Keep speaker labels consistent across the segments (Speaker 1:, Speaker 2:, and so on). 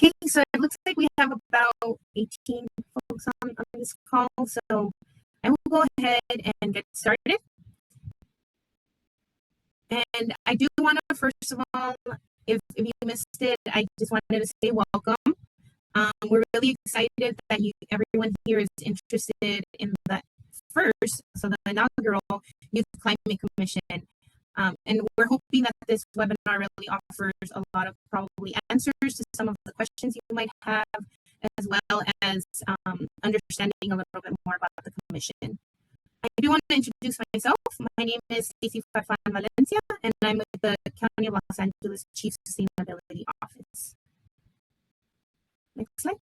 Speaker 1: Okay, so it looks like we have about 18 folks on this call, so I will go ahead and get started. And I do want to, first of all, if you missed it, I just wanted to say welcome. We're really excited that everyone here is interested in the the inaugural Youth Climate Commission. And we're hoping that this webinar really offers a lot of probably answers to some of the questions you might have, as well as understanding a little bit more about the commission. I do want to introduce myself. My name is Stacey Farfan Valencia, and I'm with the County of Los Angeles Chief Sustainability Office. Next slide.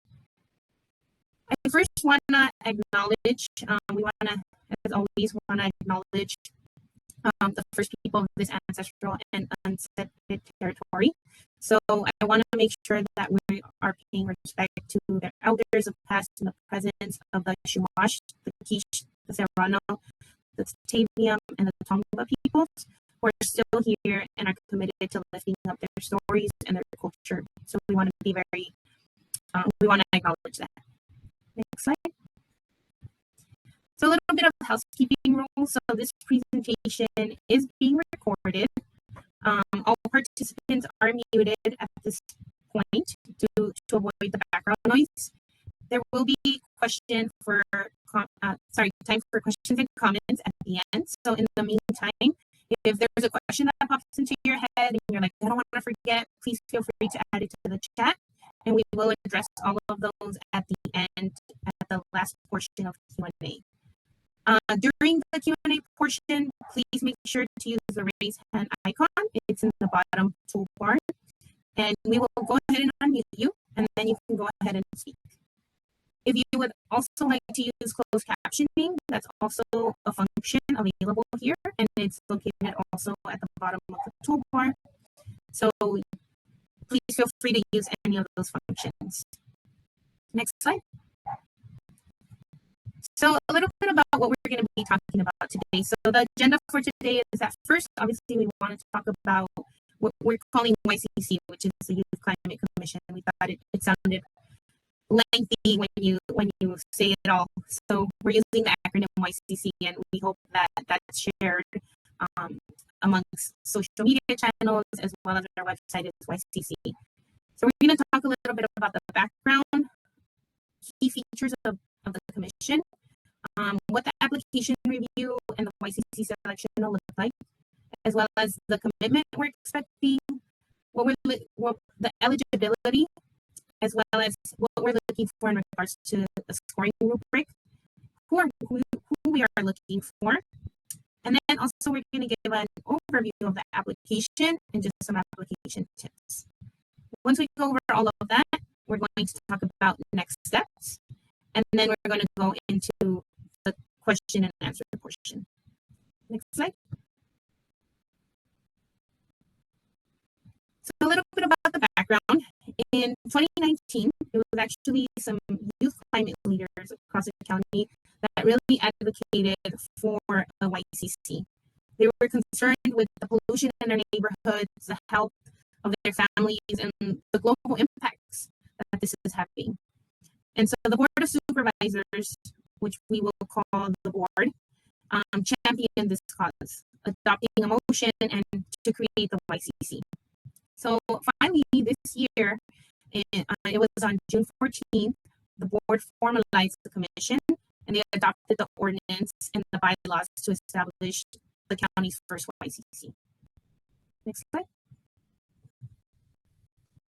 Speaker 1: I first want to acknowledge, as always, acknowledge the first people of this ancestral and unceded territory. So I want to make sure that we are paying respect to their elders of past and the present, of the Chumash, the Quiche, the Serrano, the Tavium, and the Tongva peoples who are still here and are committed to lifting up their stories and their culture. So we want to acknowledge that. Next slide. So a little bit of housekeeping rules. So this presentation is being recorded. All participants are muted at this point to avoid the background noise. There will be time for questions and comments at the end. So in the meantime, if there's a question that pops into your head and you're like, I don't want to forget, please feel free to add it to the chat, and we will address all of those at the end, at the last portion of Q&A. During the Q&A portion, please make sure to use the raise hand icon. It's in the bottom toolbar, and we will go ahead and unmute you, and then you can go ahead and speak. If you would also like to use closed captioning, that's also a function available here, and it's located also at the bottom of the toolbar. So please feel free to use any of those functions. Next slide. So a little bit about what we're going to be talking about today. So the agenda for today is that first, obviously, we wanted to talk about what we're calling YCC, which is the Youth Climate Commission. We thought it sounded lengthy when you say it all. So we're using the acronym YCC, and we hope that that's shared amongst social media channels as well as our website is YCC. So we're going to talk a little bit about the background, key features of the commission, what the application review and the YCC selection will look like, as well as the commitment we're expecting, what the eligibility, as well as what we're looking for in regards to the scoring rubric, who we are looking for, and then also we're going to give an overview of the application and just some application tips. Once we go over all of that, we're going to talk about next steps, and then we're going to go into the question and answer portion. Next slide. So a little bit about the background. In 2019, it was actually some youth climate leaders across the county that really advocated for a YCC. They were concerned with the pollution in their neighborhoods, the health of their families, and the global impacts that this is having. And so the Board of Supervisors, which we will call the board, championed this cause, adopting a motion and to create the YCC. So finally, this year, it was on June 14th, the board formalized the commission, and they adopted the ordinance and the bylaws to establish the county's first YCC. Next slide.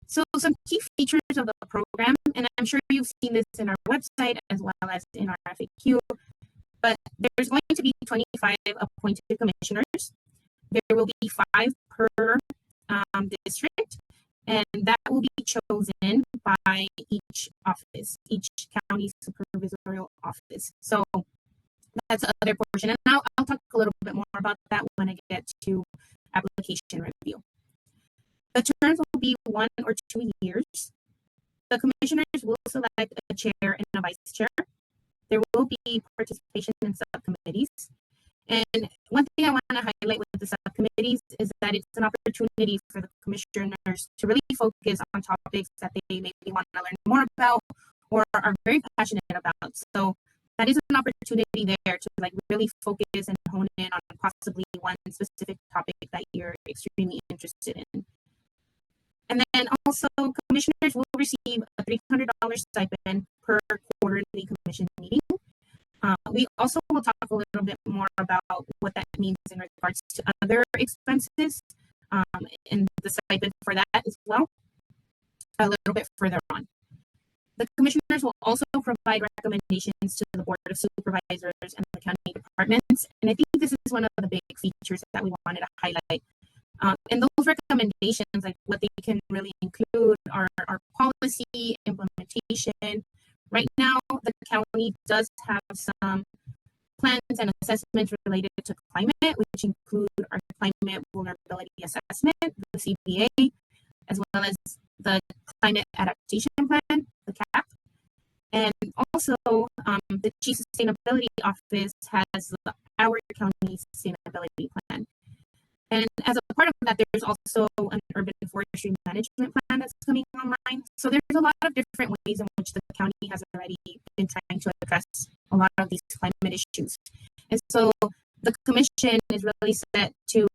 Speaker 1: So some key features of the program, and I'm sure you've seen this in our website as well as in our FAQ, but there's going to be 25 appointed commissioners. There will be 5 per district, and that will be chosen by each office, each county supervisorial office. So that's the other portion, and I'll talk a little bit more about that when I get to application review. The terms will be 1 or 2 years. The commissioners will select a chair and a vice chair. There will be participation in subcommittees. And one thing I want to highlight with the the subcommittees is that it's an opportunity for the commissioners to really focus on topics that they maybe want to learn more about or are very passionate about. So that is an opportunity there to like really focus and hone in on possibly one specific topic that you're extremely interested in. And then also commissioners will receive a $300 stipend per quarterly commission meeting. We also will talk a little bit more about what that means in regards to other expenses and the stipend for that as well a little bit further on. The commissioners will also provide recommendations to the Board of Supervisors and the county departments. And I think this is one of the big features that we wanted to highlight. And those recommendations, like what they can really include are policy implementation. Right now, the county does have some plans and assessments related to climate, which include our climate vulnerability assessment, the CVA, as well as the climate adaptation plan, the CAP. And also, the Chief Sustainability Office has the Our County Sustainability Plan. And as a part of that, there's also an urban forestry management plan that's coming online. So there's a lot of different ways in which the county has already been trying to address a lot of these climate issues. And so the commission is really set to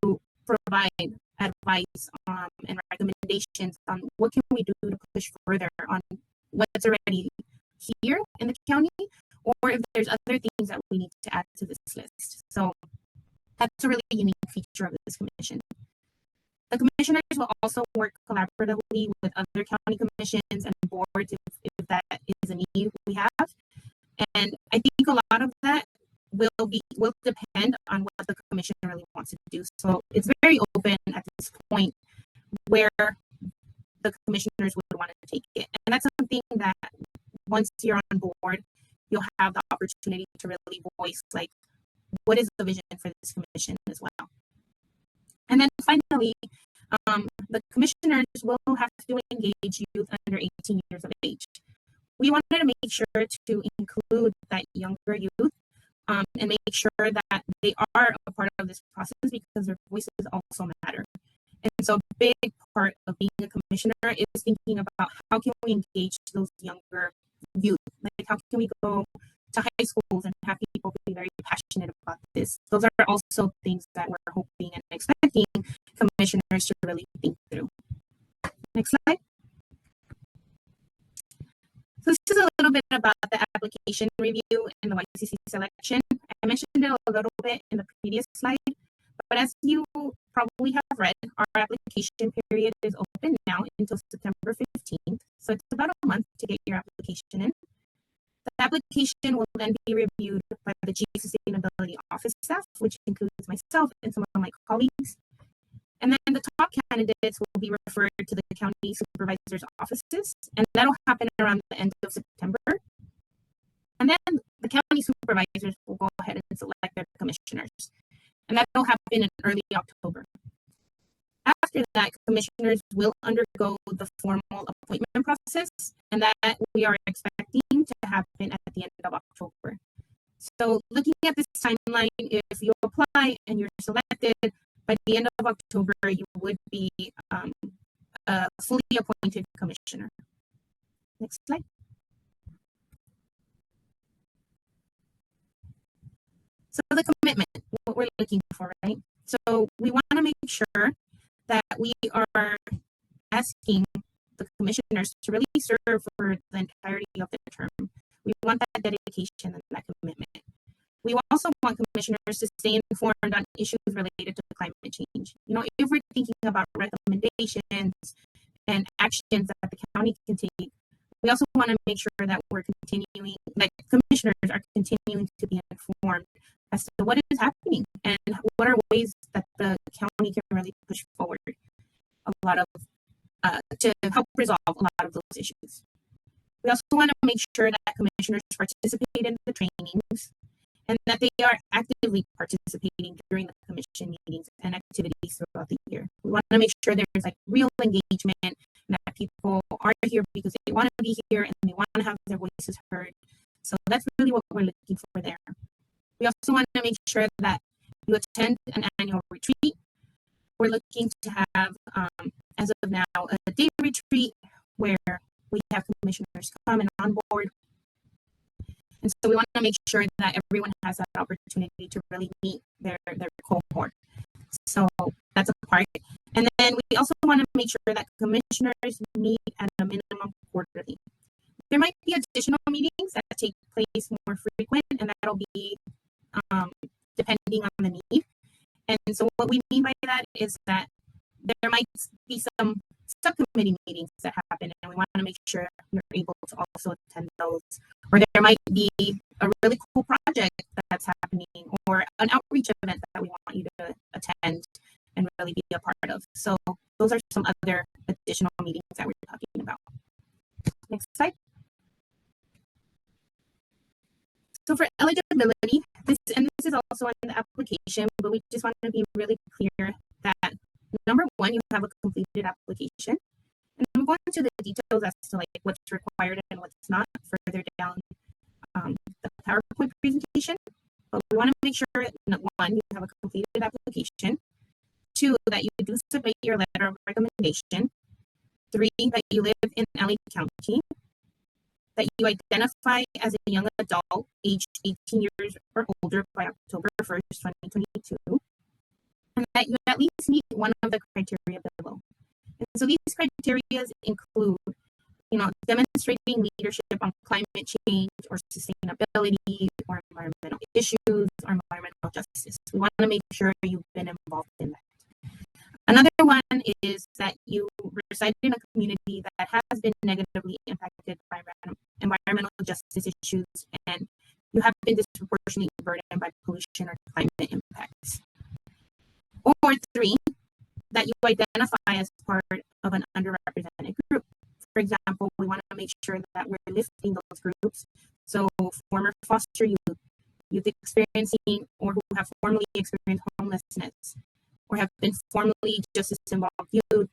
Speaker 1: provide advice and recommendations on what can we do to push further on what's already here in the county, or if there's other things that we need to add to this list. So that's a really unique feature of this commission. The commissioners will also work collaboratively with other county commissions and boards if that is a need we have. And I think a lot of that will depend on what the commission really wants to do. So it's very open at this point where the commissioners would want to take it. And that's something that once you're on board, you'll have the opportunity to really voice like, what is the vision for this commission as well. And then finally, the commissioners will have to engage youth under 18 years of age. We wanted to make sure to include that younger youth and make sure that they are a part of this process because their voices also matter. And so a big part of being a commissioner is thinking about how can we engage those younger youth? Like how can we go to high schools and have people be very passionate about this? Those are also things that we're hoping and expecting commissioners to really think through. Next slide. So this is a little bit about the application review and the YCC selection. I mentioned it a little bit in the previous slide, but as you probably have read, our application period is open now until September 15th. So it's about a month to get your application in. The application will then be reviewed by the Chief Sustainability Office staff, which includes myself and some of my colleagues. And then the top candidates will be referred to the county supervisors' offices, and that'll happen around the end of September. And then the county supervisors will go ahead and select their commissioners, and that'll happen in early October. After that, commissioners will undergo the formal appointment process, and that we are expecting to happen at the end of October. So looking at this timeline, if you apply and you're selected, by the end of October, you would be a fully appointed commissioner. Next slide. So the commitment, what we're looking for, right? So we want to make sure that we are asking the commissioners to really serve for the entirety of the term. We want that dedication and that commitment. We also want commissioners to stay informed on issues related to climate change. You know, if we're thinking about recommendations and actions that the county can take, we also want to make sure that we're continuing, that commissioners are continuing to be informed as to what is happening and what are ways that the county can really push forward a lot of, to help resolve a lot of those issues. We also want to make sure that commissioners participate in the trainings and that they are actively participating during the commission meetings and activities throughout the year. We want to make sure there's like real engagement and that people are here because they want to be here and they want to have their voices heard. So that's really what we're looking for there. We also want to make sure that you attend an annual retreat we're looking to have, as of now, a day retreat where we have commissioners come and on board. And so we want to make sure that everyone has that opportunity to really meet their cohort. So that's a part. And then we also want to make sure that commissioners meet at a minimum quarterly. There might be additional meetings that take place more frequent, and that'll be depending on the need. And so what we mean by that is that there might be some subcommittee meetings that happen, and we want to make sure you're able to also attend those. Or there might be a really cool project that's happening, or an outreach event that we want you to attend and really be a part of. So those are some other additional meetings that we're talking about. Next slide. So for eligibility, this is also in the application, but we just want to be really clear that number one, you have a completed application. And then we go into the details as to like what's required and what's not further down the PowerPoint presentation. But we want to make sure that one, you have a completed application. Two, that you do submit your letter of recommendation. Three, that you live in LA County. That you identify as a young adult aged 18 years or older by October 1st, 2022. And that you at least meet one of the criteria below. And so these criteria include, demonstrating leadership on climate change or sustainability or environmental issues or environmental justice. We want to make sure you've been involved in that. Another one is that you reside in a community that has been negatively impacted by environmental justice issues, and you have been disproportionately burdened by pollution or climate impacts. Or three, that you identify as part of an underrepresented group. For example, we want to make sure that we're lifting those groups. So former foster youth experiencing or who have formerly experienced homelessness, or have been formerly justice involved youth,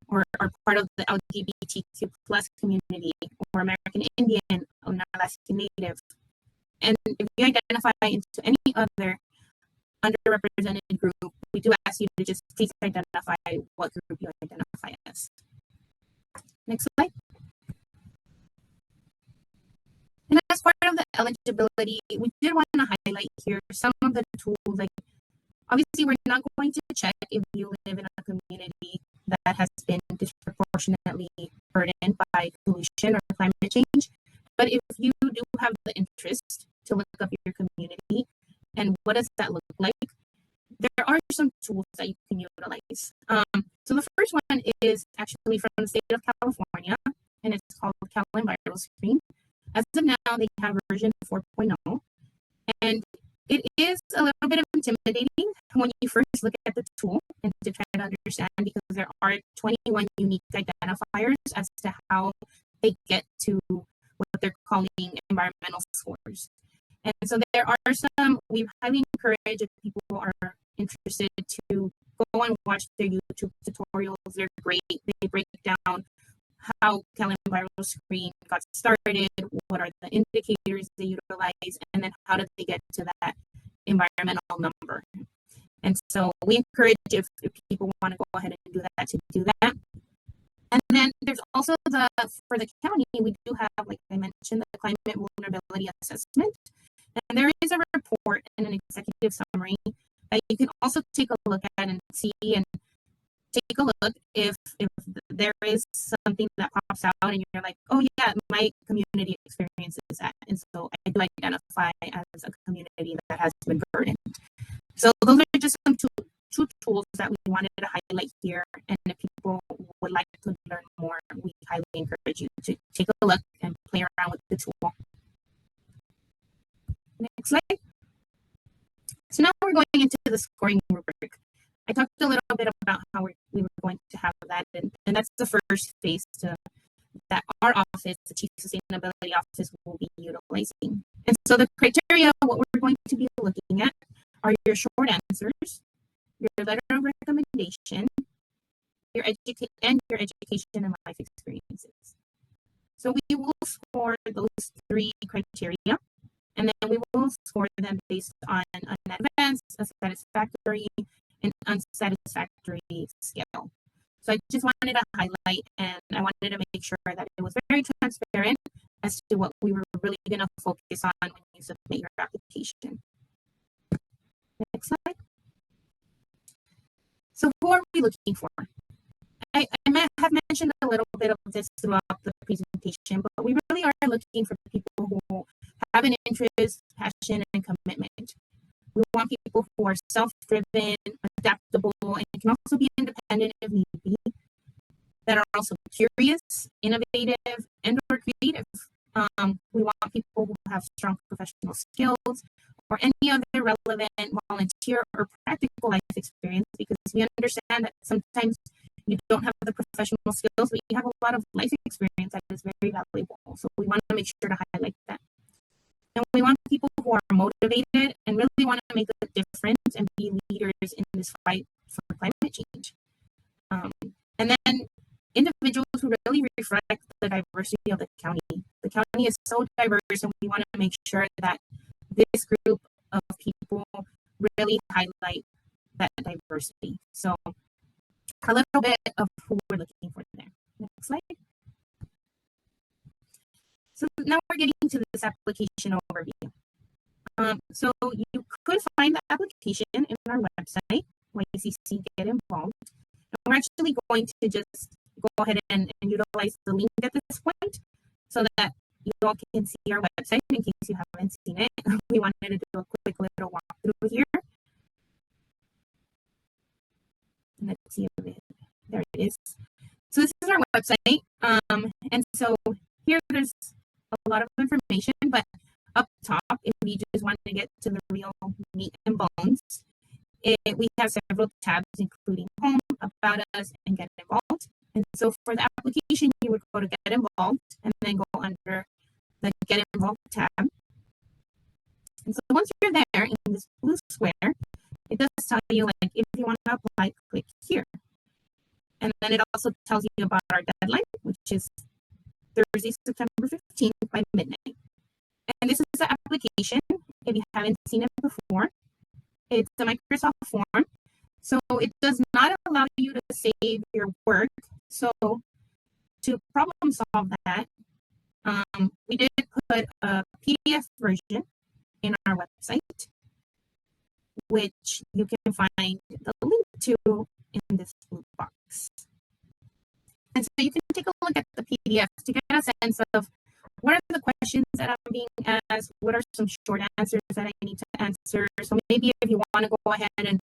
Speaker 1: or are part of the LGBTQ plus community, or American Indian or Alaskan Native. And if you identify into any other underrepresented group, we do ask you to just please identify what group you identify as. Next slide. And as part of the eligibility, we did want to highlight here some of the tools. Like, obviously, we're not going to check if you live in a community that has been disproportionately burdened by pollution or climate change. But if you do have the interest to look up your community and what does that look like, there are some tools that you can utilize. So the first one is actually from the state of California, and it's called Cal Viral Screen. As of now, they have version 4.0, and it is a little bit of intimidating when you first look at the tool and to try to understand, because there are 21 unique identifiers as to how they get to what they're calling environmental scores. And so there are some, we highly encourage if people are interested to go and watch their YouTube tutorials. They're great. They break down how Cal Viral Screen got started, what are the indicators they utilize, and then how did they get to that environmental number. And so we encourage if people want to go ahead and do that, to do that. And then there's also for the county, we do have, like I mentioned, the climate vulnerability assessment. And there is a report and an executive summary that you can also take a look at and see, and take a look if there is something that pops out and you're like, oh yeah, my community experiences that. And so I do identify as a community that has been burdened. So those are just some two tools that we wanted to highlight here. And if people would like to learn more, we highly encourage you to take a look and play around with the tool. Next slide. So now we're going into the scoring rubric. I talked a little bit about how we were going to have that, and that's the first phase that our office, the Chief Sustainability Office, will be utilizing. And so the criteria, what we're going to be looking at, are your short answers, your letter of recommendation, your education and life experiences. So we will score those three criteria, and then we will score them based on an advanced, a satisfactory, an unsatisfactory scale. So I just wanted to highlight, and I wanted to make sure that it was very transparent as to what we were really going to focus on when you submit your application. Next slide. So who are we looking for? I have mentioned a little bit of this throughout the presentation, but we really are looking for people who have an interest, passion, and commitment. We want people who are self-driven, adaptable, and can also be independent if need be, that are also curious, innovative, and or creative. We want people who have strong professional skills or any other relevant volunteer or practical life experience, because we understand that sometimes you don't have the professional skills, but you have a lot of life experience that is very valuable. So we want to make sure to highlight that. And we want people who are motivated and really want to make a difference and be leaders in this fight for climate change. And then individuals who really reflect the diversity of the county. The county is so diverse, and we want to make sure that this group of people really highlight that diversity. So a little bit of who we're looking for there. Next slide. So now we're getting to this application overview. So you could find the application in our website, YCC Get Involved. And we're actually going to just go ahead and utilize the link at this point so that you all can see our website in case you haven't seen it. We wanted to do a quick little walkthrough here. Let's see if there it is. So this is our website. And so here there's a lot of information, but up top, if you just want to get to the real meat and bones, we have several tabs, including Home, About Us, and Get Involved. And so for the application, you would go to Get Involved and then go under the Get Involved tab. And so once you're there in this blue square, it does tell you, like, if you want to apply, click here. And then it also tells you about our deadline, which is Thursday, September 15th by midnight. And this is the application. If you haven't seen it before, it's a Microsoft form. So it does not allow you to save your work. So to problem solve that, we did put a PDF version in our website, which you can find the link to in this blue box. And so you can take a look at the PDF to get a sense of what are the questions that I'm being asked, what are some short answers that I need to answer. So maybe if you want to go ahead and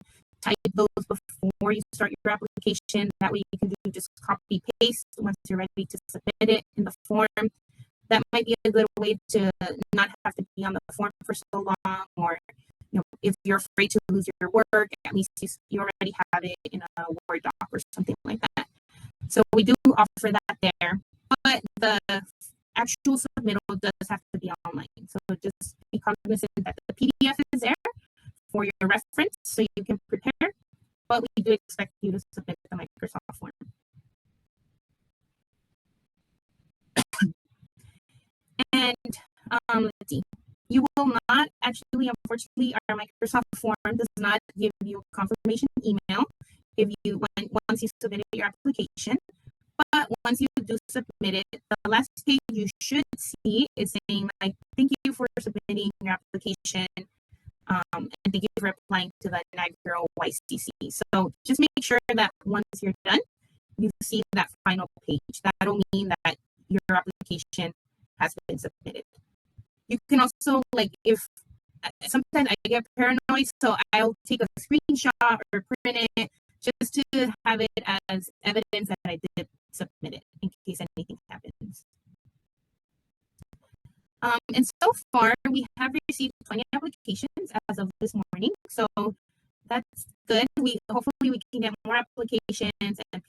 Speaker 1: type those before you start your application, that way you can do just copy paste once you're ready to submit it in the form. That might be a good way to not have to be on the form for so long, or if you're afraid to lose your work, at least you already have it in a Word doc or something like that. So we do offer that there, but the actual submittal does have to be online. So just be cognizant that the PDF is there for your reference so you can prepare, but we do expect you to submit the Microsoft form. And let's see. You will not actually, unfortunately, our Microsoft form does not give you a confirmation email once you submitted your application. But once you do submit it, the last page you should see is saying, like, thank you for submitting your application, and thank you for applying to the inaugural YCC. So just make sure that once you're done, you see that final page. That'll mean that your application has been submitted. You can also, like, if sometimes I get paranoid, so I'll take a screenshot or print it just to have it as evidence that I did submit it in case anything happens. And so far, we have received 20 applications as of this morning, so that's good. Hopefully we can get more applications, and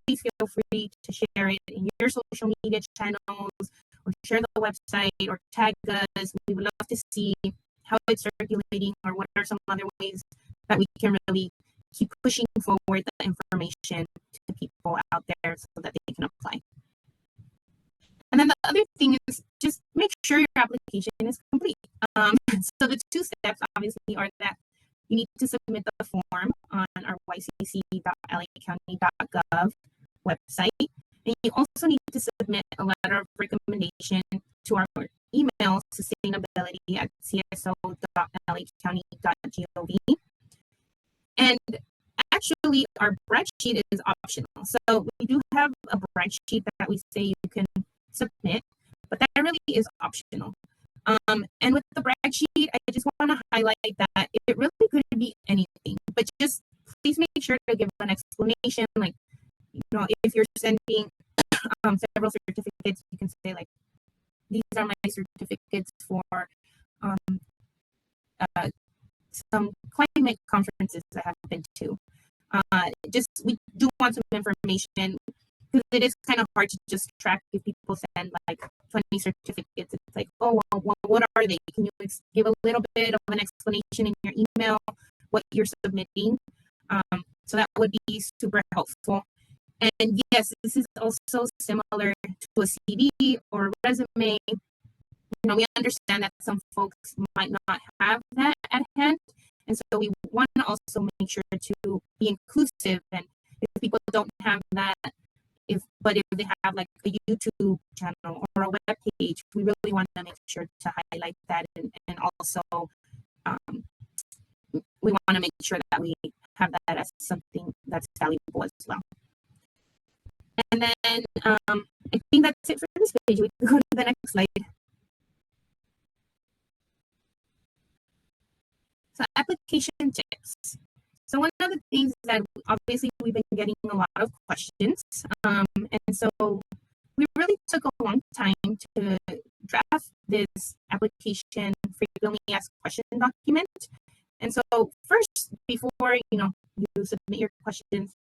Speaker 1: please feel free to share it in your social media channels, or share the website, or tag us. We would love to see how it's circulating, or what are some other ways that we can really keep pushing forward the information to people out there so that they can apply. And then the other thing is just make sure your application is complete. So the two steps obviously are that you need to submit the form on our ycc.lacounty.gov website. And you also need to submit a letter of recommendation to our email, sustainability@cso.lacounty.gov. And actually, our brag sheet is optional. So we do have a brag sheet that we say you can submit, but that really is optional. And with the brag sheet, I just want to highlight that it really could be anything, but just please make sure to give an explanation. Like, if you're sending several certificates, you can say like, these are my certificates for some climate conferences I have been to. We do want some information because it is kind of hard to just track if people send like 20 certificates. It's like, oh, well, what are they? Can you give a little bit of an explanation in your email what you're submitting? So that would be super helpful. And yes, this is also similar to a CV or a resume. We understand that some folks might not have that at hand. And so we want to also make sure to be inclusive. And if people don't have that, but if they have like a YouTube channel or a web page, we really want to make sure to highlight that. And also, we want to make sure that we have that as something that's valuable as well. And then I think that's it for this page. We can go to the next slide. So application tips. So one of the things that obviously we've been getting a lot of questions. And so we really took a long time to draft this application frequently asked question document. And so first, before you submit your questions,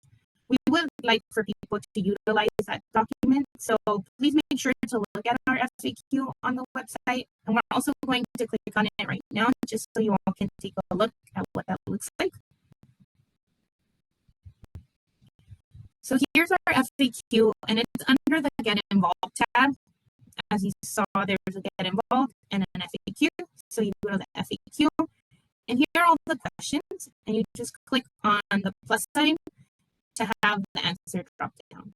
Speaker 1: we would like for people to utilize that document. So please make sure to look at our FAQ on the website. And we're also going to click on it right now, just so you all can take a look at what that looks like. So here's our FAQ, and it's under the Get Involved tab. As you saw, there's a Get Involved and an FAQ. So you go to the FAQ, and here are all the questions, and you just click on the plus sign to have the answer drop down.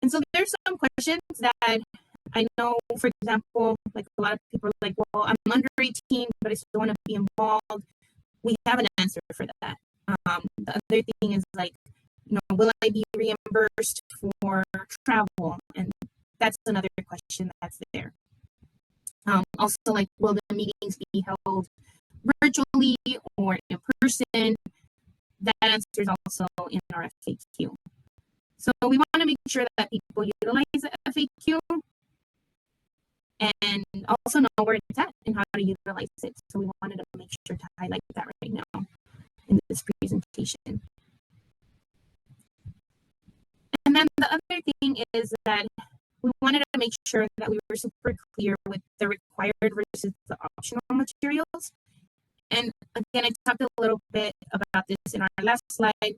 Speaker 1: And so there's some questions that I know, for example, like a lot of people are like, well, I'm under 18, but I still want to be involved. We have an answer for that. The other thing is like, will I be reimbursed for travel? And that's another question that's there. Also, like, will the meetings be held virtually or in person? That answer is also in our FAQ. So we want to make sure that people utilize the FAQ and also know where it's at and how to utilize it. So we wanted to make sure to highlight that right now in this presentation. And then the other thing is that we wanted to make sure that we were super clear with the required versus the optional materials. And again, I talked a little bit about this in our last slide,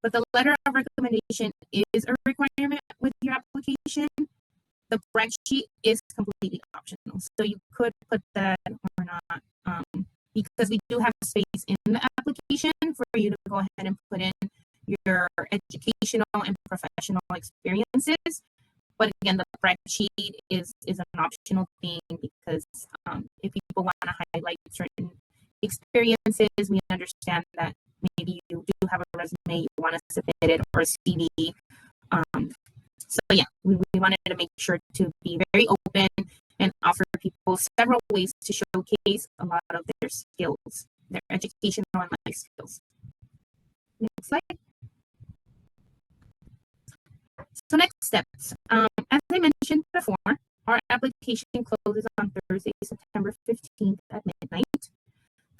Speaker 1: but the letter of recommendation is a requirement with your application. The brag sheet is completely optional. So you could put that or not, because we do have space in the application for you to go ahead and put in your educational and professional experiences. But again, the brag sheet is an optional thing because if people want to highlight certain experiences, we understand that maybe you do have a resume, you want to submit it, or a CV. So yeah, we wanted to make sure to be very open and offer people several ways to showcase a lot of their skills, their educational and life skills. Next slide. So next steps. As I mentioned before, our application closes on Thursday, September 15th at midnight.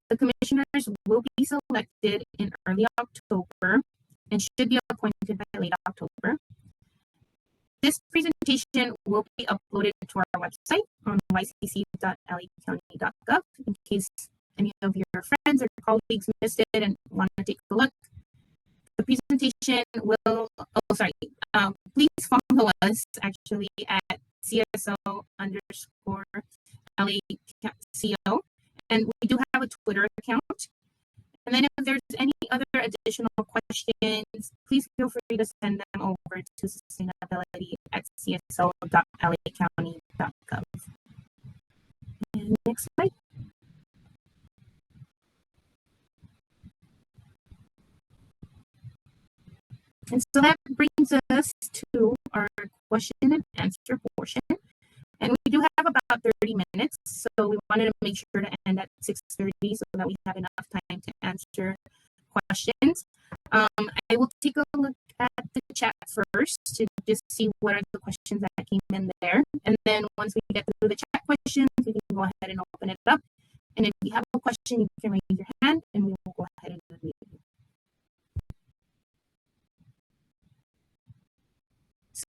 Speaker 1: The commissioners will be selected in early October and should be appointed by late October. This presentation will be uploaded to our website on ycc.lacounty.gov in case any of your friends or colleagues missed it and want to take a look. The presentation will, please follow us actually at CSO_LACO. And we do have a Twitter account. And then if there's any other additional questions, please feel free to send them over to sustainability@cso.lacounty.gov. And next slide. And so that brings us to our question and answer portion. And we do have about 30 minutes, so we wanted to make sure to end at 6:30 so that we have enough time to answer questions. I will take a look at the chat first to just see what are the questions that came in there. And then once we get through the chat questions, we can go ahead and open it up. And if you have a question, you can raise your hand and we will go ahead and unmute you.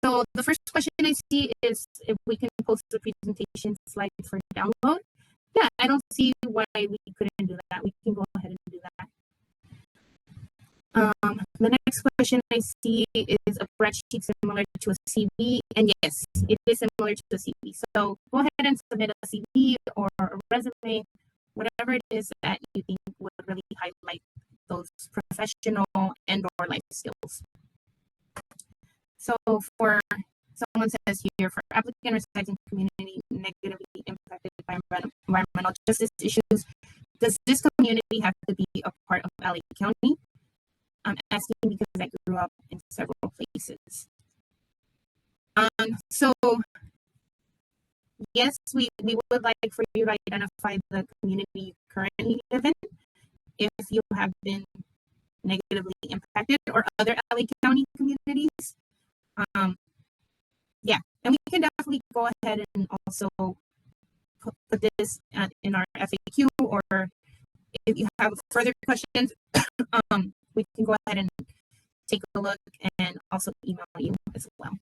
Speaker 1: So the first question I see is if we can post the presentation slide for download. Yeah, I don't see why we couldn't do that. We can go ahead and do that. The next question I see is a spreadsheet similar to a CV. And yes, it is similar to a CV. So go ahead and submit a CV or a resume, whatever it is that you think would really highlight those professional and or life skills. So for someone says here, for applicant residing community negatively impacted by environmental justice issues, does this community have to be a part of LA County? I'm asking because I grew up in several places. So yes, we would like for you to identify the community you currently live in if you have been negatively impacted or other LA County communities. Yeah, and we can definitely go ahead and also put this in our FAQ, or if you have further questions, we can go ahead and take a look and also email you as well.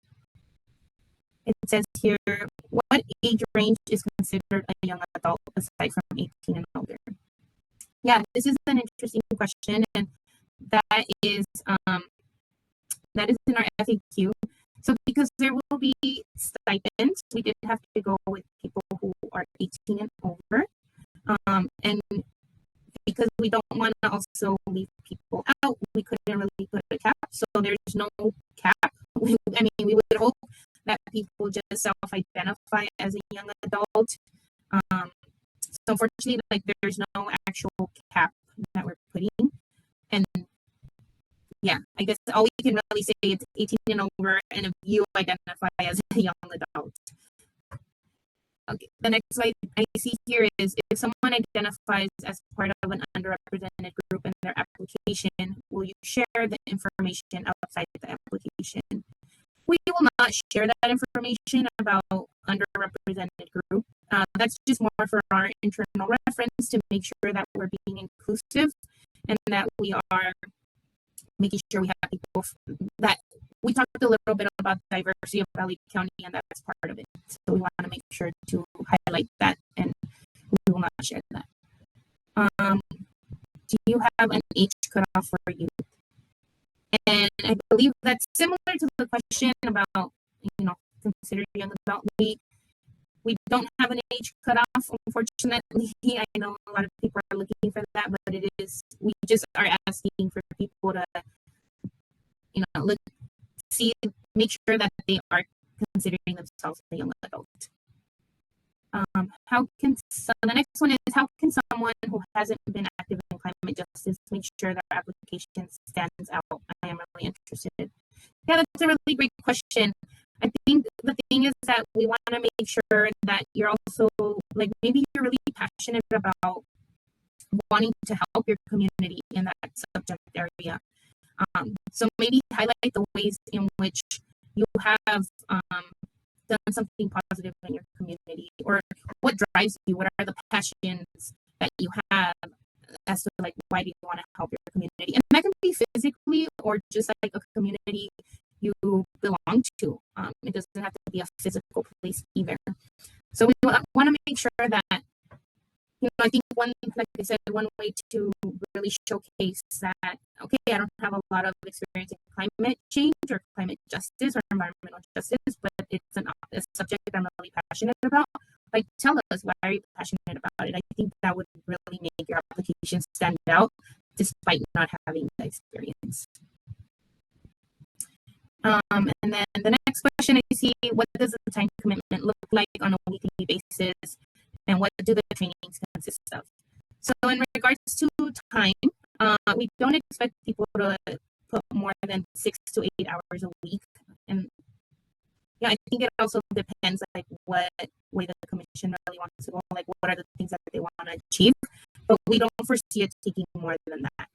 Speaker 1: It says here, what age range is considered a young adult aside from 18 and older? Yeah, this is an interesting question, and that is in our FAQ. So because there will be stipends, we did have to go with people who are 18 and over. And because we don't want to also leave people out, we couldn't really put a cap. So there's no cap. We would hope that people just self-identify as a young adult. So unfortunately, there's no actual cap that we're putting. And yeah, I guess all we can really say is 18 and over, and if you identify as a young adult. Okay, the next slide I see here is if someone identifies as part of an underrepresented group in their application, will you share the information outside the application? We will not share that information about underrepresented group. That's just more for our internal reference to make sure that we're being inclusive and that we are making sure we have people that we talked a little bit about diversity of LA County, and that's part of it. So we want to make sure to highlight that, and we will not share that. Do you have an age cutoff for youth? And I believe that's similar to the question about, considered young adult. We don't have an age cutoff, unfortunately. I know a lot of people are looking for that, but we just are asking for people to, make sure that they are considering themselves a young adult. The next one is, how can someone who hasn't been active in climate justice make sure their application stands out? I am really interested. Yeah, that's a really great question. I think the thing is that we want to make sure that you're also, maybe you're really passionate about wanting to help your community in that subject area. So maybe highlight the ways in which you have done something positive in your community, or what drives you, what are the passions that you have as to why do you want to help your community. And that can be physically or just a community you belong to. It doesn't have to be a physical place either. So we want to make sure that, I think one way to really showcase that, okay, I don't have a lot of experience in climate change or climate justice or environmental justice, but it's a subject I'm really passionate about. Tell us, why are you passionate about it? I think that would really make your application stand out despite not having the experience. And then the next question I see, what does the time commitment look like on a weekly basis, and what do the trainings consist of? So in regards to time, we don't expect people to put more than 6 to 8 hours a week. And yeah, I think it also depends like what way the commission really wants to go, like what are the things that they want to achieve, but we don't foresee it taking more than that.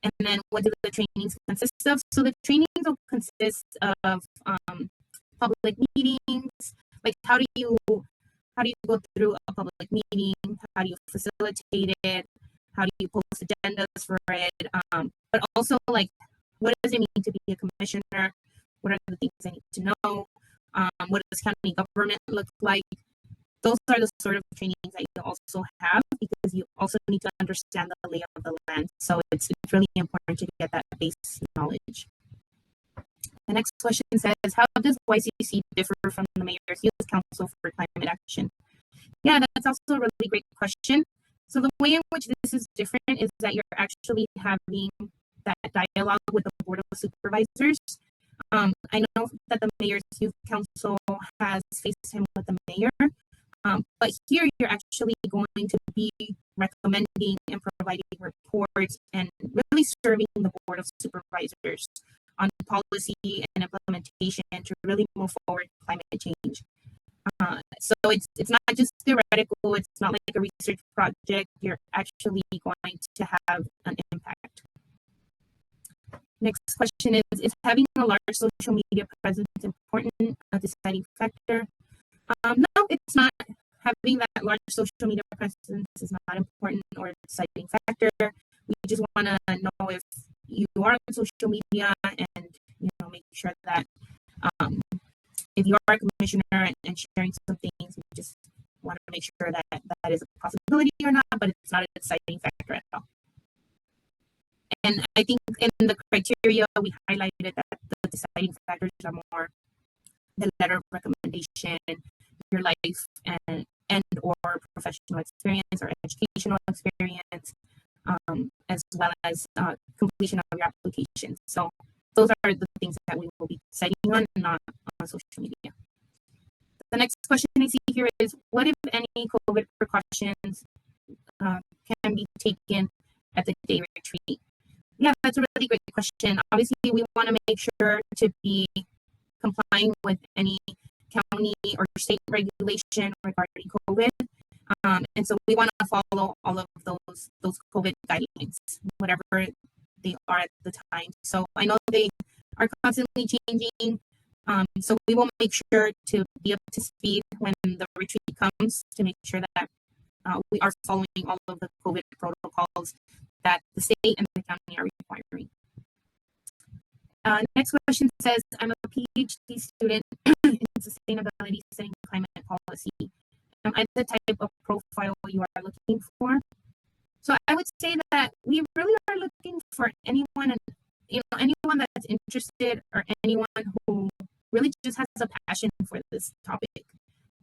Speaker 1: And then what do the trainings consist of? So the trainings will consist of public meetings, like how do you go through a public meeting, how do you facilitate it, how do you post agendas for it, but also like what does it mean to be a commissioner, what are the things I need to know, what does county government look like. Those are the sort of trainings that you also have, because you also need to understand the lay of the land. So it's really important to get that base knowledge. The next question says, how does YCC differ from the Mayor's Youth Council for Climate Action? Yeah, that's also a really great question. So the way in which this is different is that you're actually having that dialogue with the Board of Supervisors. I know that the Mayor's Youth Council has FaceTime with the mayor, but here you're actually going to be recommending and providing reports and really serving the Board of Supervisors on policy and implementation to really move forward climate change. So it's not just theoretical, it's not like a research project, you're actually going to have an impact. Next question is having a large social media presence important, a deciding factor? No, it's not. Having that large social media presence is not important or a deciding factor. We just want to know if you are on social media and make sure that if you are a commissioner and sharing some things, we just want to make sure that that is a possibility or not, but it's not a deciding factor at all. And I think in the criteria, we highlighted that the deciding factors are more the letter of recommendation, your life and or professional experience or educational experience, as well as completion of your application. So those are the things that we will be deciding on, not on social media. The next question I see here is, what if any COVID precautions can be taken at the day retreat? Yeah, that's a really great question. Obviously, we want to make sure to be complying with any county or state regulation regarding COVID. And so we want to follow all of those COVID guidelines, whatever they are at the time. So I know they are constantly changing. So we will make sure to be up to speed when the retreat comes to make sure that we are following all of the COVID protocols that the state and the county are requiring. Next question says, I'm a PhD student in sustainability studying climate policy. Am I the type of profile you are looking for? So I would say that we really are looking for anyone that's interested or anyone who really just has a passion for this topic.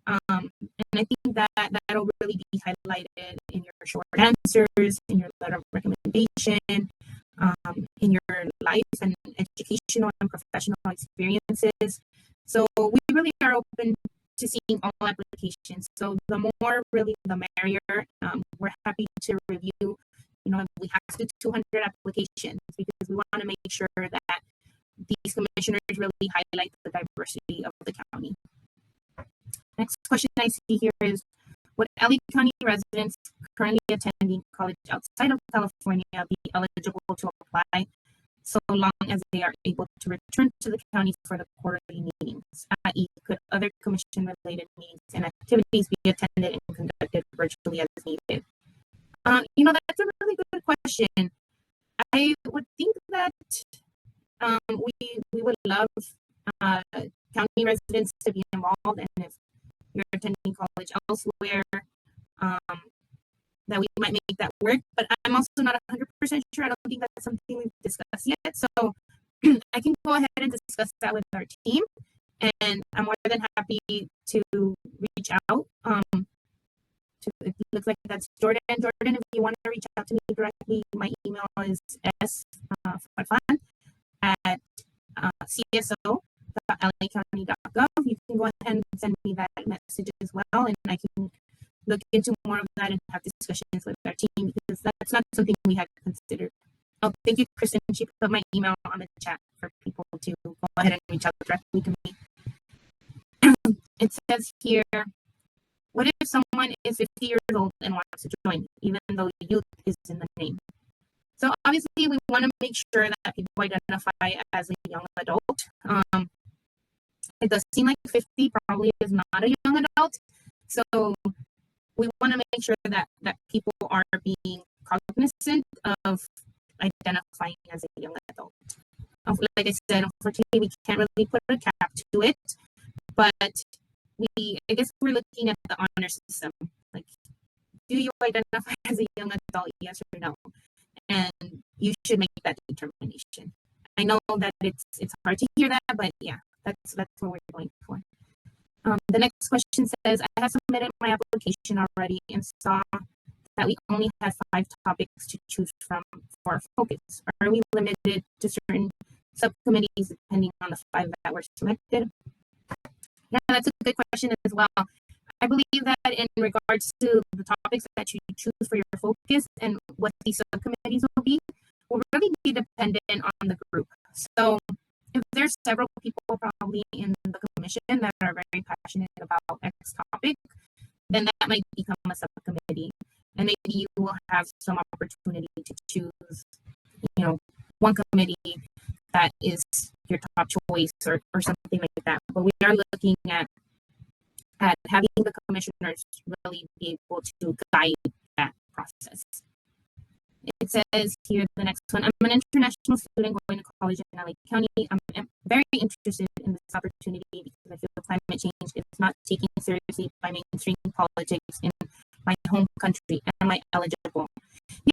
Speaker 1: And I think that'll really be highlighted in your short answers, in your letter of recommendation, in your life and educational and professional experiences. So we really are open to seeing all applications. So the more, really, the merrier. We're happy to review, if we have to 200 applications, because we want to make sure that these commissioners really highlight the diversity of the county. Next question I see here is, would LA County residents currently attending college outside of California be eligible to apply so long as they are able to return to the county for the quarterly meetings? I.e., could other commission-related meetings and activities be attended and conducted virtually as needed? That's a really good question. I would think that we would love county residents to be involved, and if you're attending college elsewhere, that we might make that work. But I'm also not 100% sure. I don't think that's something we've discussed yet. So I can go ahead and discuss that with our team, and I'm more than happy to reach out to the looks like that's Jordan. Jordan, if you want to reach out to me directly, my email is s.farfan at cso.lacounty.gov. You can go ahead and send me that message as well, and I can look into more of that and have discussions with our team, because that's not something we had considered. Oh, thank you, Kristen. She put my email on the chat for people to go ahead and reach out directly to me. It says here, what if someone is 50 years old and wants to join, even though youth is in the name? So obviously, we want to make sure that people identify as a young adult. It does seem like 50 probably is not a young adult. So we want to make sure that people are being cognizant of identifying as a young adult. Like I said, unfortunately, we can't really put a cap to it, but I guess we're looking at the honor system. Like, do you identify as a young adult, yes or no? And you should make that determination. I know that it's hard to hear that, but yeah, that's what we're going for. The next question says, I have submitted my application already and saw that we only had 5 topics to choose from for our focus. Are we limited to certain subcommittees depending on the 5 that were selected? Yeah, that's a good question as well. I believe that in regards to the topics that you choose for your focus and what these subcommittees will really be dependent on the group. So if there's several people probably in the commission that are very passionate about X topic, then that might become a subcommittee. And maybe you will have some opportunity to choose, one committee that is your top choice or something like that. But we are looking at having the commissioners really be able to guide that process. It says here, the next one, I'm an international student going to college in LA County. I'm very interested in this opportunity because I feel climate change is not taken seriously by mainstream politics in my home country. Am I eligible?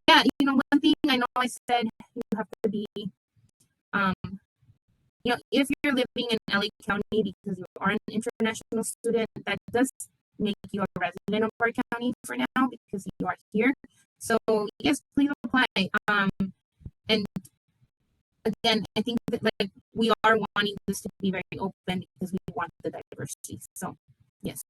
Speaker 1: Yeah, one thing I know I said you have to be, if you're living in LA County because you are an international student, that does make you a resident of our county for now because you are here. So yes, please apply. And again, I think that we are wanting this to be very open because we want the diversity. So yes.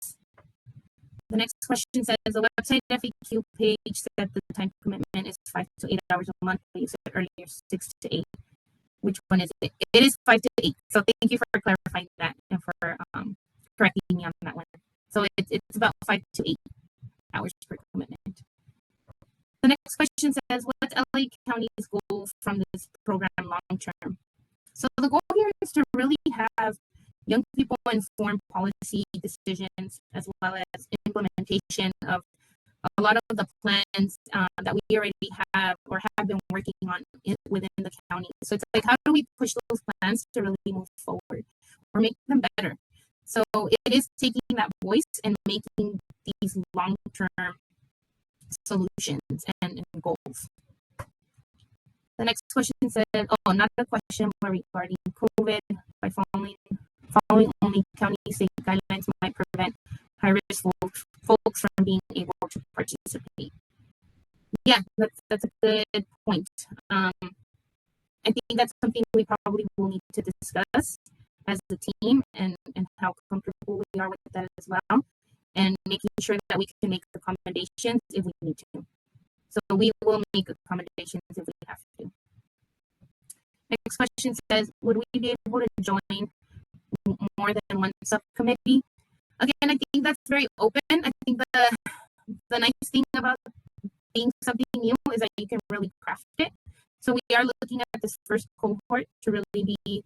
Speaker 1: The next question says, the website FAQ page said the time commitment is 5 to 8 hours a month, but you said earlier 6 to 8. Which one is it? It is 5 to 8. So thank you for clarifying that and for correcting me on that one. So it's about 5 to 8 hours per commitment. The next question says, what's LA County's goal from this program long term? So the goal here is to really have young people inform policy decisions as well as implementation of a lot of the plans that we already have or have been working on within the county. So it's like, how do we push those plans to really move forward or make them better? So it is taking that voice and making these long-term solutions and goals. The next question said, another question regarding COVID. By following only county state guidelines might prevent high-risk folks from being able to participate. Yeah, that's a good point. I think that's something we probably will need to discuss as a team and how comfortable we are with that as well, and making sure that we can make accommodations if we need to. So we will make accommodations if we have to. Next question says, would we be able to join more than one subcommittee? Again, I think that's very open. I think the nice thing about being something new is that you can really craft it. So we are looking at this first cohort to really be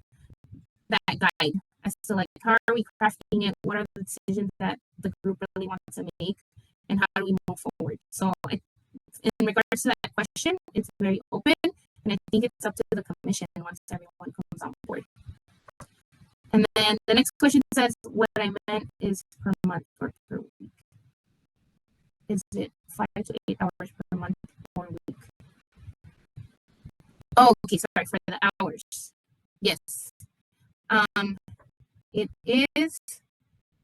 Speaker 1: that guide as to like, how are we crafting it? What are the decisions that the group really wants to make? And how do we move forward? So in regards to that question, it's very open. And I think it's up to the commission once everyone comes on board. And then the next question says, what I meant is per month or per week. Is it 5 to 8 hours per month or week? Oh, okay, sorry, for the hours. Yes. It is,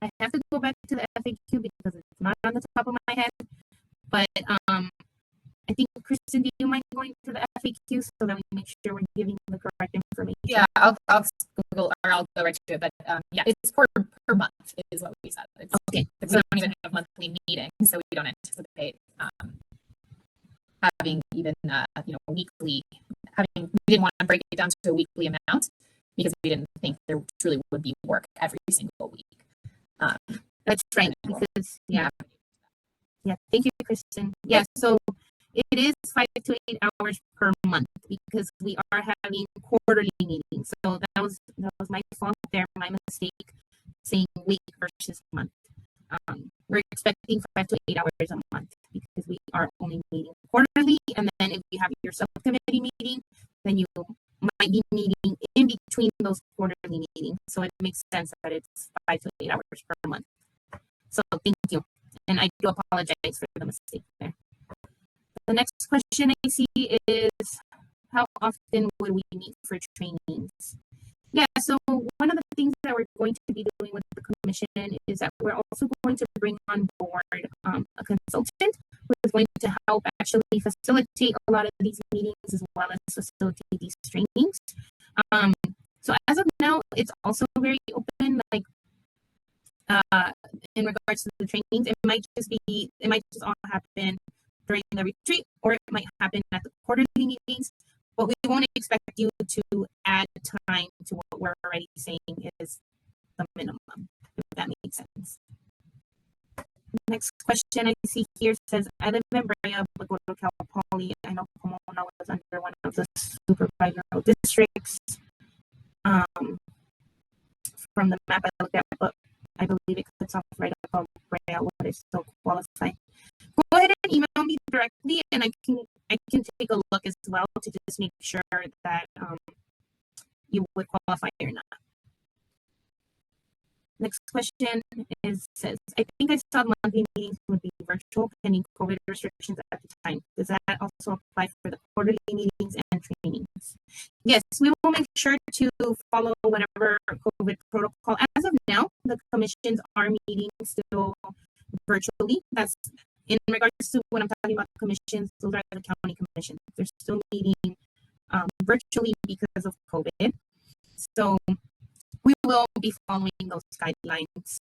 Speaker 1: I have to go back to the FAQ because it's not on the top of my head, But I think, Kristen, do you mind going to the FAQ so that we make sure we're giving the correct information?
Speaker 2: Yeah, I'll Google, or I'll go right to it. But yeah, it's per month is what we said. It's,
Speaker 1: okay.
Speaker 2: We don't even have monthly meetings, so we don't anticipate having even weekly. We didn't want to break it down to a weekly amount because we didn't think there truly would be work every single week.
Speaker 1: That's right. Because thank you, Kristen. Yeah, so it is 5 to 8 hours per month because we are having quarterly meetings. So that was my fault there, my mistake, saying week versus month. We're expecting 5 to 8 hours a month because we are only meeting quarterly. And then if you have your subcommittee meeting, then you might be meeting in between those quarterly meetings. So it makes sense that it's 5 to 8 hours per month. So thank you. And I do apologize for the mistake there. The next question I see is, how often would we meet for trainings? Yeah, so one of the things that we're going to be doing with the commission is that we're also going to bring on board a consultant who is going to help actually facilitate a lot of these meetings as well as facilitate these trainings. So as of now, it's also very open, like in regards to the trainings. It might just all happen during the retreat, or it might happen at the quarterly meetings, but we won't expect you to add time to what we're already saying is the minimum, if that makes sense. Next question I see here says, I live in Brea, but go to Cal Poly. I know Pomona was under one of the supervisory districts. From the map I looked at, but I believe it cuts off right above Brea, what is still qualified. Go ahead and email me directly, and I can take a look as well to just make sure that you would qualify or not. Next question says, I think I saw monthly meetings would be virtual pending COVID restrictions at the time. Does that also apply for the quarterly meetings and trainings? Yes, we will make sure to follow whatever COVID protocol. As of now, the commissions are meeting still virtually. That's in regards to when I'm talking about commissions, those are the county commissions. They're still meeting virtually because of COVID. So we will be following those guidelines.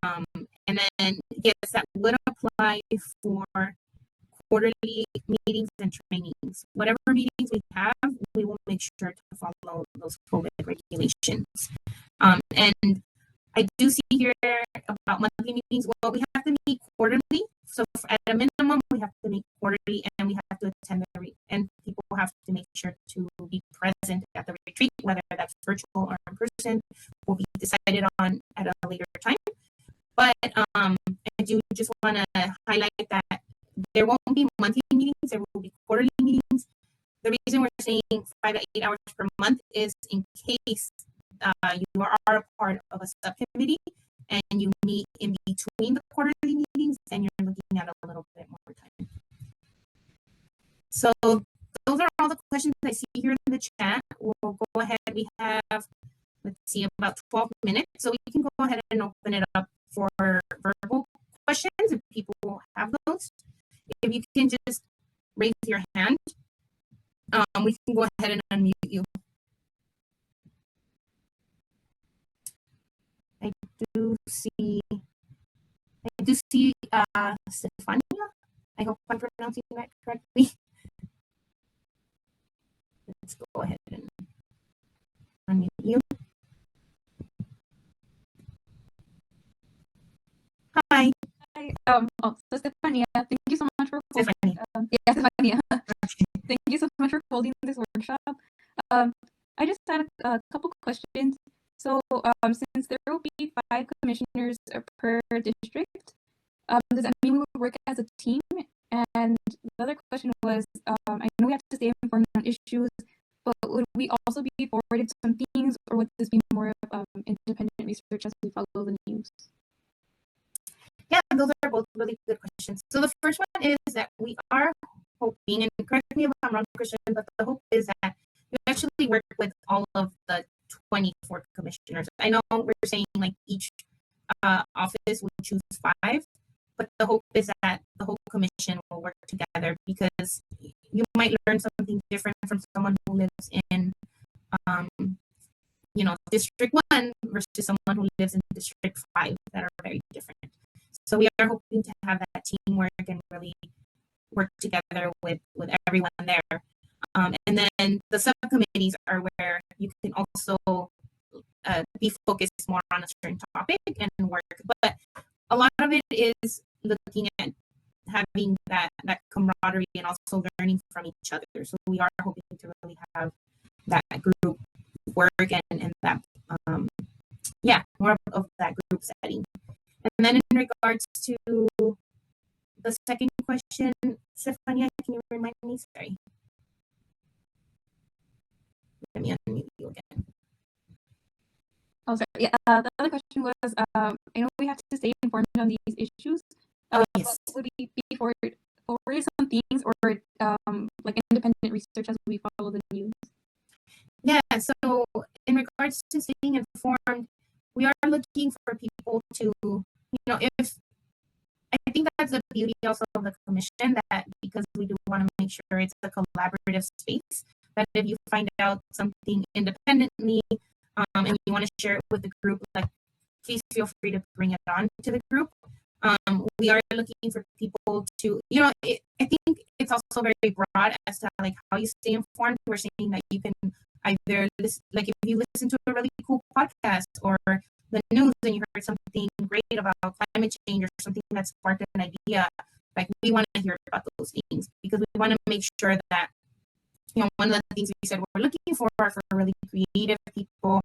Speaker 1: And then, yes, that would apply for quarterly meetings and trainings. Whatever meetings we have, we will make sure to follow those COVID regulations. And I do see here about monthly meetings. Well, we have to meet quarterly. So at a minimum, we have to meet quarterly, and we have to attend and people have to make sure to be present at the retreat, whether that's virtual or in person, will be decided on at a later time. But I do just want to highlight that there won't be monthly meetings, there will be quarterly meetings. The reason we're saying 5 to 8 hours per month is in case you are a part of a subcommittee and you meet in between the quarterly meetings and you're looking at a little bit more time. So those are all the questions I see here in the chat. We'll go ahead. We have, let's see, about 12 minutes. So we can go ahead and open it up for verbal questions if people have those. If you can just raise your hand, we can go ahead and unmute you. I do see Stefania. I hope I'm pronouncing that correctly. Let's go ahead and unmute you. Hi.
Speaker 3: Hi. So Stefania, thank you so much for holding. Stefania. Thank you so much for holding this workshop. I just had a couple questions. So, since there will be 5 commissioners per district, does that mean we will work as a team? And the other question was, I know we have to stay informed on issues, but would we also be forwarded some themes, or would this be more of independent research as we follow the news?
Speaker 1: Yeah, those are both really good questions. So the first one is that we are hoping, and correct me if I'm wrong, Christian, but the hope is that we actually work with all of the 24 commissioners. I know we're saying like each office would choose 5, but the hope is that the whole commission will work together, because you might learn something different from someone who lives in, District 1 versus someone who lives in District 5, that are very different. So we are hoping to have that teamwork and really work together with everyone there. And then the subcommittees are where you can also be focused more on a certain topic and work. But a lot of it is looking at having that camaraderie and also learning from each other. So we are hoping to really have that group work and that, more of that group setting. And then in regards to the second question, Stefania, can you remind me? Sorry. Let me unmute you again.
Speaker 3: Oh, sorry. Yeah, the other question was, I know we have to stay informed on these issues.
Speaker 1: Yes.
Speaker 3: Would we be for some things, or like independent research as we follow the news?
Speaker 1: Yeah, so in regards to staying informed, we are looking for people to, if I think that's the beauty also of the commission, that because we do want to make sure it's a collaborative space, that if you find out something independently and you want to share it with the group, like, please feel free to bring it on to the group. We are looking for people to, I think it's also very broad as to like how you stay informed. We're saying that you can either listen, like if you listen to a really cool podcast or the news and you heard something great about climate change or something that sparked an idea, like we want to hear about those things, because we want to make sure that, one of the things we said we're looking for are for really creative people,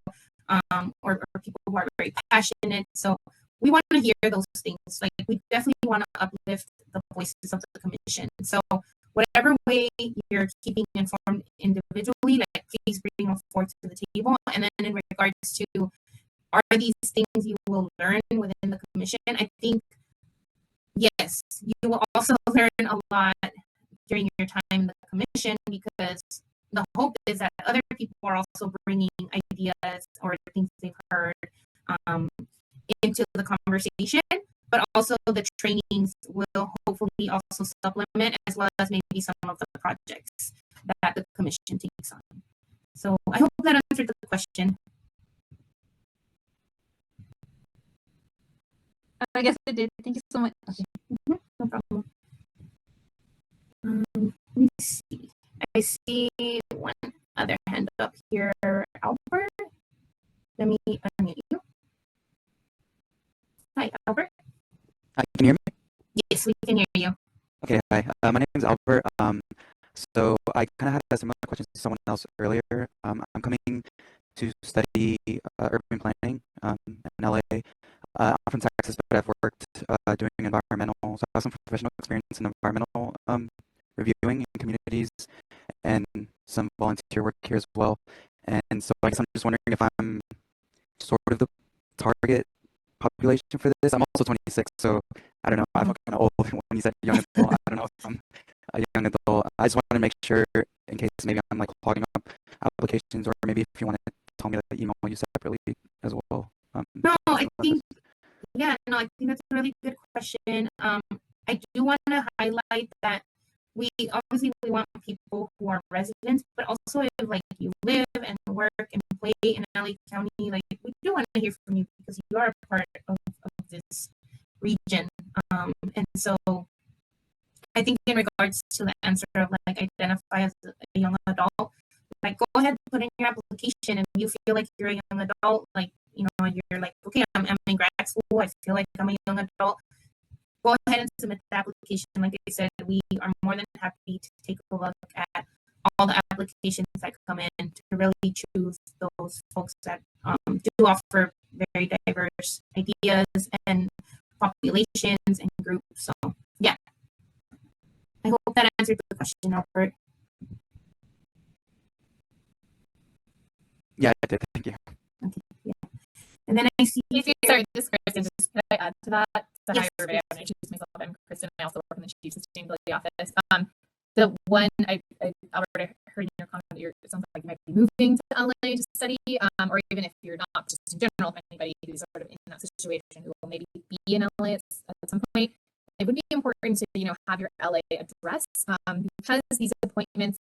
Speaker 1: or people who are very passionate. So we want to hear those things. Like, we definitely want to uplift the voices of the commission. So whatever way you're keeping informed individually, like, please bring them forward to the table. And then in regards to, are these things you will learn within the commission? I think, yes, you will also learn a lot during your time in the commission, because the hope is that other people are also bringing ideas or things they've heard into the conversation, but also the trainings will hopefully also supplement, as well as maybe some of the projects that the commission takes on. So I hope that answered the question.
Speaker 3: I guess it did. Thank you so much.
Speaker 1: Okay. No problem. Let me see. I see one other hand up here, Albert. Let me unmute you. Hi, Albert.
Speaker 4: Hi, can you hear me?
Speaker 1: Yes, we can hear you.
Speaker 4: Okay, hi. My name is Albert. So I kind of had a similar question to someone else earlier. I'm coming to study urban planning in LA. I'm from Texas, but I've worked doing environmental, so I have some professional experience in environmental reviewing in communities and some volunteer work here as well. And so I guess I'm just wondering if I'm sort of the target population for this. I'm also 26, so I don't know. I felt kind of old when you said young adult. I don't know if I'm a young adult. I just want to make sure, in case maybe I'm like clogging up applications, or maybe if you want to tell me that email you separately as well.
Speaker 1: No, I think that's a really good question. I do want to highlight that we want people who are residents, but also if like you live and work and play in LA County, like we do want to hear from you, because you are a part of this region. And so I think in regards to the answer of like identify as a young adult, like go ahead and put in your application. If you feel like you're a young adult, like, you're like, okay, I'm in grad school, I feel like I'm a young adult, go ahead and submit the application. Like I said, we are more than happy to take a look at all the applications that come in to really choose those folks that do offer very diverse ideas and populations and groups. So yeah, I hope that answered the question, Albert.
Speaker 4: Yeah, I did. Thank you.
Speaker 1: Okay, yeah. And then I see.
Speaker 2: Sorry, this is Kristen. Just could I add to that? So
Speaker 1: Yes,
Speaker 2: hi, everybody. I'm going to introduce myself. I'm Kristen. I also work in the Chief Sustainability Office. The one Albert, I heard in your comment that it sounds like you might be moving to LA to study, or even if you're not, just in general, if anybody who's sort of in that situation who will maybe be in LA at some point, it would be important to, have your LA address, because these appointments,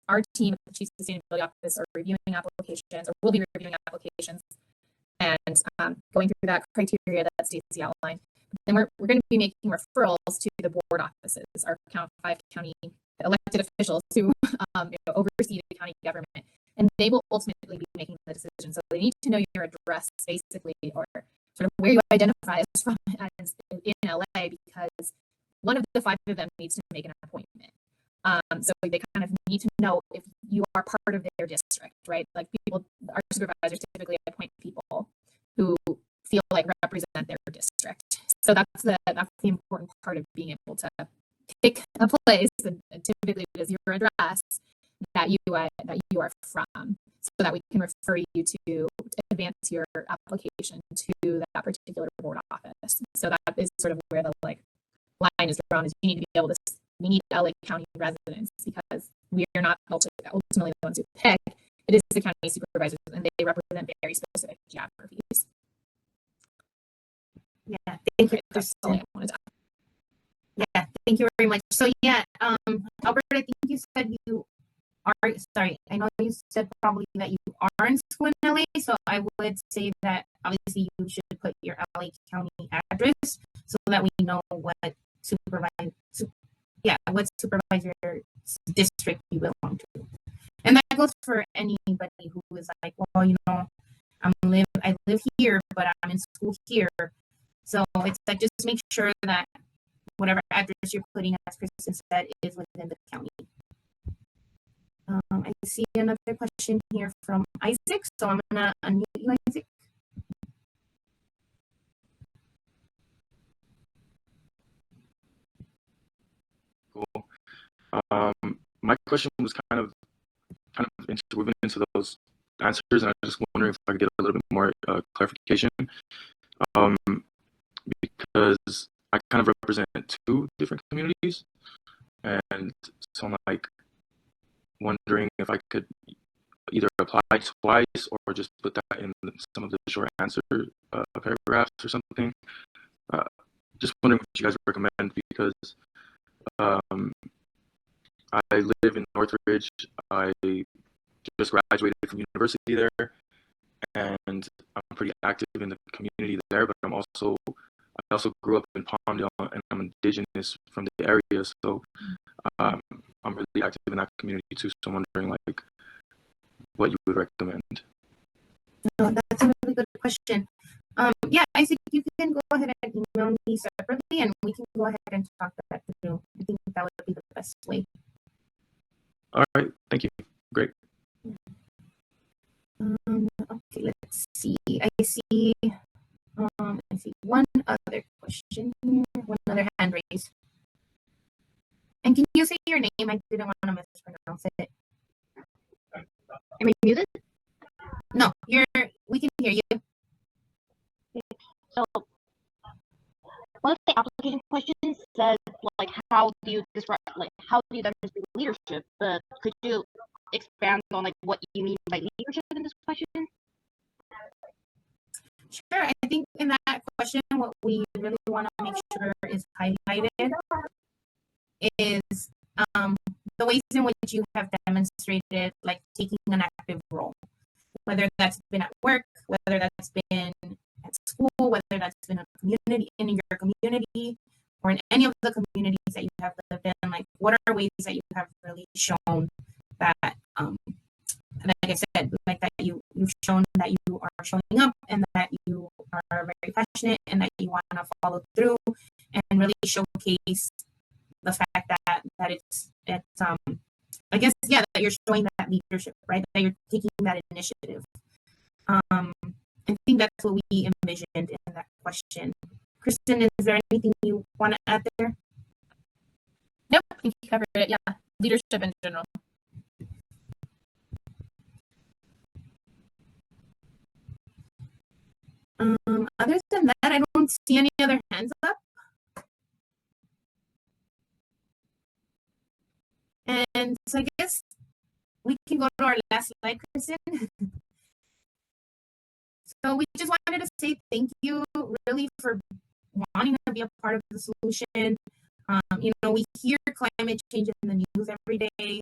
Speaker 2: our team at the Chief Sustainability Office are reviewing applications, or will be reviewing applications, and going through that criteria that Stacey outlined. Then we're going to be making referrals to the board offices, our 5 county elected officials who oversee the county government, and they will ultimately be making the decision. So they need to know your address, basically, or sort of where you identify as from as in LA, because one of the 5 of them needs to make an appointment. So they kind of need to know if you are part of their district, right? Like our supervisors typically appoint people who feel like represent their district. So that's the important part of being able to pick a place, and typically it is your address that you are from, so that we can refer you to advance your application to that particular board office. So that is sort of where the line is drawn, is we need LA County residents, because we are not ultimately the ones who pick. It is the county supervisors, and they represent very specific geographies.
Speaker 1: Yeah, thank you.
Speaker 2: That's all I wanted to add.
Speaker 1: Yeah, thank you very much. So yeah, Albert, I think you said you are, sorry, I know you said probably that you are in school in LA, so I would say that obviously you should put your LA County address so that we know what supervisor district you belong to. And that goes for anybody who is like, well, I live here, but I'm in school here. So it's like, just make sure that whatever address you're putting, as Kristen said, is within the county. I see another question here from Isaac, so I'm gonna unmute you, Isaac.
Speaker 5: Cool. My question was kind of moving into those answers, and I was just wondering if I could get a little bit more clarification, because I kind of represent 2 different communities, and so I'm like wondering if I could either apply twice or just put that in some of the short answer paragraphs or something. Just wondering what you guys recommend, because I live in Northridge. I just graduated from university there, and I'm pretty active in the community there, but I also grew up in Palmdale, and I'm indigenous from the area, so I'm really active in that community too. So I'm wondering what you would recommend.
Speaker 1: No, that's a really good question. Yeah, Isaac, you can go ahead and email me separately, and we can go ahead and talk that through. I think that would be the best way.
Speaker 5: All right, thank you. Great.
Speaker 1: Okay, let's see. I see one other question here, one other hand raised. And can you say your name? I didn't want to mispronounce it.
Speaker 6: Am I muted?
Speaker 1: No, we can hear you.
Speaker 6: So one of the application questions says how do you describe demonstrate leadership? But could you expand on what you mean by leadership in this question?
Speaker 1: Sure. I think in that question, what we really want to make sure is highlighted is the ways in which you have demonstrated taking an active role, whether that's been at work, whether that's been at school, whether that's been in your community, or in any of the communities that you have lived in. What are ways that you have really shown that, like I said, that you've shown that you are showing up, and that you are very passionate, and that you want to follow through and really showcase the fact that it's I guess, yeah, that you're showing that leadership, right? That you're taking that initiative. I think that's what we envisioned in that question. Kristen, is there anything you want to add there?
Speaker 2: Nope, I think you covered it. Yeah, leadership in general.
Speaker 1: Other than that, I don't see any other hands up. And so I guess we can go to our last slide, Kristen. So we just wanted to say thank you really for wanting to be a part of the solution. We hear climate change in the news every day,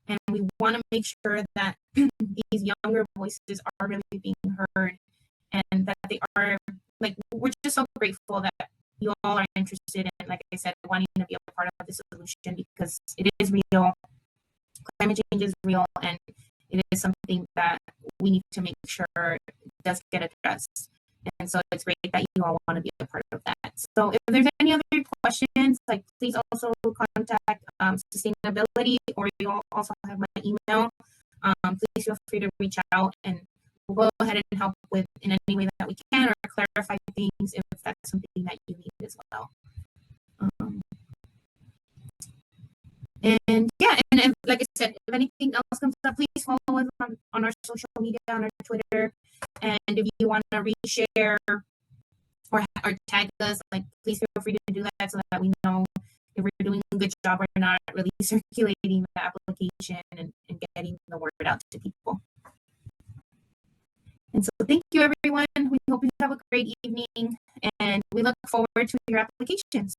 Speaker 1: and we want to make sure that these younger voices are really being heard, and that they are, like, we're just so grateful that you all are interested in, like I said, wanting to be a part of the solution, because it is real. Climate change is real, and it is something that we need to make sure does get addressed. And so it's great that you all want to be a part of that. So if there's any other questions, like, please also contact sustainability, or you all also have my email. Please feel free to reach out, and we'll go ahead and help with in any way that we can, or clarify things if that's something that you need as well. And yeah, and if, like I said, if anything else comes up, please follow us on our social media, on our Twitter. And if you want to reshare or tag us, like, please feel free to do that, so that we know if we're doing a good job or not, really circulating the application and getting the word out to people. And so thank you, everyone. We hope you have a great evening, and we look forward to your applications.